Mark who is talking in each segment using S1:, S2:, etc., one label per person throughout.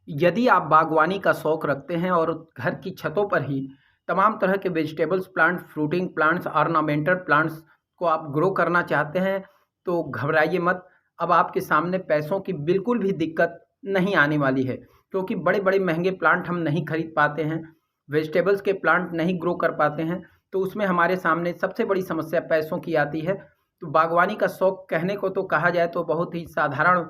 S1: यदि आप बागवानी का शौक रखते हैं और घर की छतों पर ही तमाम तरह के vegetables plant, fruiting plants, ornamental plants को आप ग्रो करना चाहते हैं, तो घबराइए मत। अब आपके सामने पैसों की बिल्कुल भी दिक्कत नहीं आने वाली है, क्योंकि बड़े-बड़े महँगे प्लांट हम नहीं खरीद पाते हैं, वेजिटेबल्स के प्लांट नहीं ग्रो कर पाते हैं, तो उसमें हमारे सामने सबसे बड़ी समस्या पैसों की आती है। तो बागवानी का शौक कहने को तो कहा जाए तो बहुत ही साधारण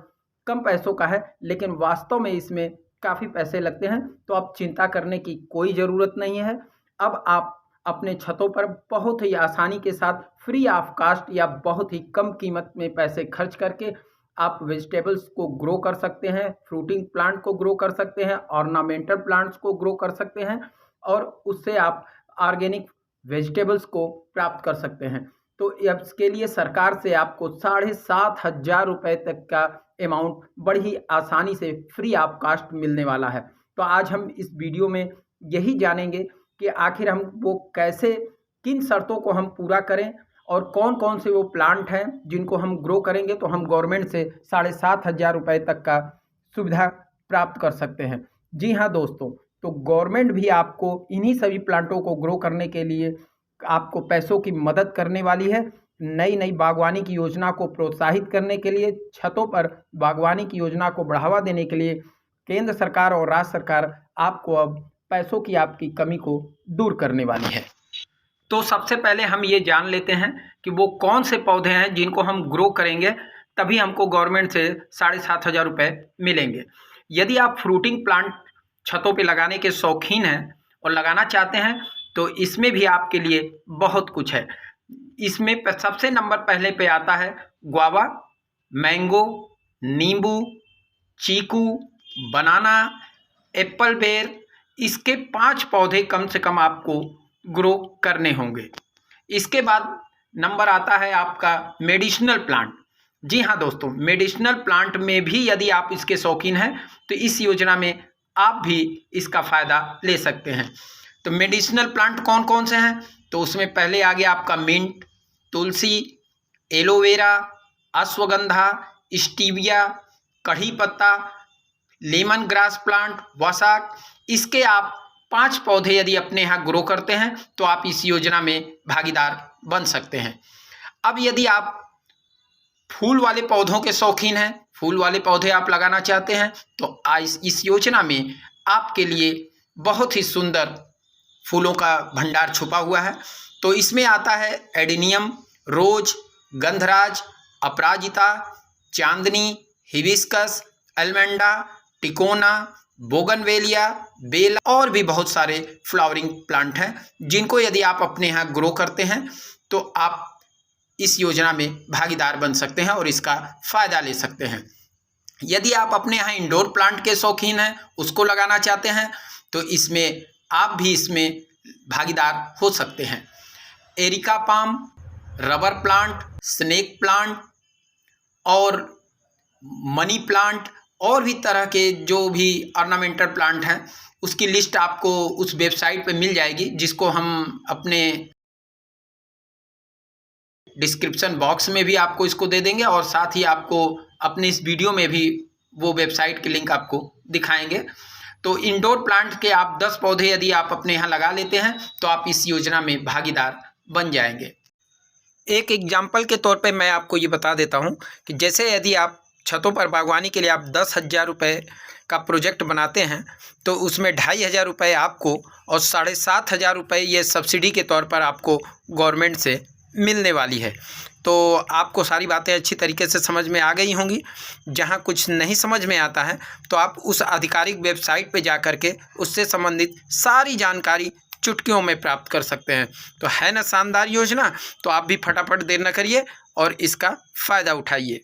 S1: कम पैसों का है, लेकिन वास्तव में इसमें काफ़ी पैसे लगते हैं, तो अब चिंता करने की कोई ज़रूरत नहीं है। अब आप अपने छतों पर बहुत ही आसानी के साथ फ्री ऑफ कास्ट या बहुत ही कम कीमत में पैसे खर्च करके आप वेजिटेबल्स को ग्रो कर सकते हैं, फ्रूटिंग प्लांट को ग्रो कर सकते हैं, ऑर्नामेंटल प्लांट्स को ग्रो कर सकते हैं और उससे आप ऑर्गेनिक वेजिटेबल्स को प्राप्त कर सकते हैं। तो इसके लिए सरकार से आपको 7,500 रुपये तक का अमाउंट बड़ी ही आसानी से फ्री ऑफ कास्ट मिलने वाला है। तो आज हम इस वीडियो में यही जानेंगे कि आखिर हम वो कैसे, किन शर्तों को हम पूरा करें और कौन-कौन से वो प्लांट हैं जिनको हम ग्रो करेंगे तो हम गवर्नमेंट से 7,500 रुपये तक का सुविधा प्राप्त कर सकते हैं। जी हाँ दोस्तों, तो गवर्नमेंट भी आपको इन्हीं सभी प्लांटों को ग्रो करने के लिए आपको पैसों की मदद करने वाली है। नई-नई बागवानी की योजना को प्रोत्साहित करने के लिए, छतों पर बागवानी की योजना को बढ़ावा देने के लिए केंद्र सरकार और राज्य सरकार आपको अब पैसों की आपकी कमी को दूर करने वाली है। तो सबसे पहले हम ये जान लेते हैं कि वो कौन से पौधे हैं जिनको हम ग्रो करेंगे तभी हमको गवर्नमेंट से 7,500 रुपये मिलेंगे। यदि आप फ्रूटिंग प्लांट छतों पे लगाने के शौकीन हैं और लगाना चाहते हैं तो इसमें भी आपके लिए बहुत कुछ है। इसमें सबसे नंबर पहले पे आता है गुआवा, मैंगो, नींबू, चीकू, बनाना, एप्पल बेर। इसके 5 पौधे कम से कम आपको ग्रो करने होंगे। इसके बाद नंबर आता है आपका मेडिसिनल प्लांट। जी हाँ दोस्तों, मेडिसिनल प्लांट में भी यदि आप इसके शौकीन हैं तो इस योजना में आप भी इसका फ़ायदा ले सकते हैं। तो मेडिसिनल प्लांट कौन कौन से हैं? तो उसमें पहले आ गया आपका मिंट, तुलसी, एलोवेरा, अश्वगंधा, स्टीविया, कढ़ी पत्ता, लेमन ग्रास प्लांट, वसाक। इसके आप 5 पौधे यदि अपने यहाँ ग्रो करते हैं तो आप इस योजना में भागीदार बन सकते हैं। अब यदि आप फूल वाले पौधों के शौकीन हैं, फूल वाले पौधे आप लगाना चाहते हैं तो इस योजना में आपके लिए बहुत ही सुंदर फूलों का भंडार छुपा हुआ है। तो इसमें आता है एडेनियम, रोज, गंधराज, अपराजिता, चांदनी, हिबिस्कस, एल्मेंडा, टिकोना, बोगनवेलिया, बेला और भी बहुत सारे फ्लावरिंग प्लांट हैं जिनको यदि आप अपने यहाँ ग्रो करते हैं तो आप इस योजना में भागीदार बन सकते हैं और इसका फ़ायदा ले सकते हैं। यदि आप अपने यहाँ इंडोर प्लांट के शौकीन हैं, उसको लगाना चाहते हैं तो इसमें आप भी इसमें भागीदार हो सकते हैं। Areca palm, rubber plant, snake plant और मनी प्लांट और भी तरह के जो भी ऑर्नामेंटल प्लांट हैं उसकी लिस्ट आपको उस वेबसाइट पे मिल जाएगी, जिसको हम अपने डिस्क्रिप्शन बॉक्स में भी आपको इसको दे देंगे और साथ ही आपको अपने इस वीडियो में भी वो वेबसाइट की लिंक आपको दिखाएंगे। तो इंडोर प्लांट के आप 10 पौधे यदि आप अपने यहाँ लगा लेते हैं तो आप इस योजना में भागीदार बन जाएंगे। एक एग्जाम्पल के तौर पे मैं आपको ये बता देता हूँ कि जैसे यदि आप छतों पर बागवानी के लिए आप 10,000 रुपये का प्रोजेक्ट बनाते हैं तो उसमें 2,500 रुपये आपको और 7,500 रुपये ये सब्सिडी के तौर पर आपको गवर्नमेंट से मिलने वाली है। तो आपको सारी बातें अच्छी तरीके से समझ में आ गई होंगी। जहाँ कुछ नहीं समझ में आता है तो आप उस आधिकारिक वेबसाइट पे जा कर के उससे संबंधित सारी जानकारी चुटकियों में प्राप्त कर सकते हैं। तो है ना शानदार योजना? तो आप भी फटाफट देर न करिए और इसका फ़ायदा उठाइए।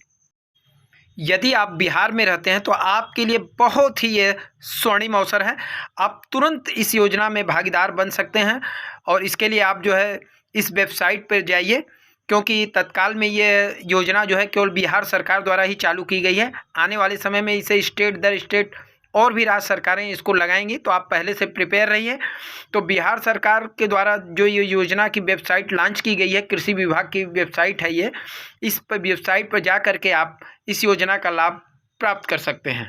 S1: यदि आप बिहार में रहते हैं तो आपके लिए बहुत ही ये स्वर्णिम अवसर है। आप तुरंत इस योजना में भागीदार बन सकते हैं और इसके लिए आप जो है इस वेबसाइट पर जाइए, क्योंकि तत्काल में ये योजना जो है केवल बिहार सरकार द्वारा ही चालू की गई है। आने वाले समय में इसे स्टेट दर स्टेट और भी राज्य सरकारें इसको लगाएंगी, तो आप पहले से प्रिपेयर रहिए। तो बिहार सरकार के द्वारा जो ये योजना की वेबसाइट लॉन्च की गई है, कृषि विभाग की वेबसाइट है ये, इस पर वेबसाइट पर जा कर के आप इस योजना का लाभ प्राप्त कर सकते हैं।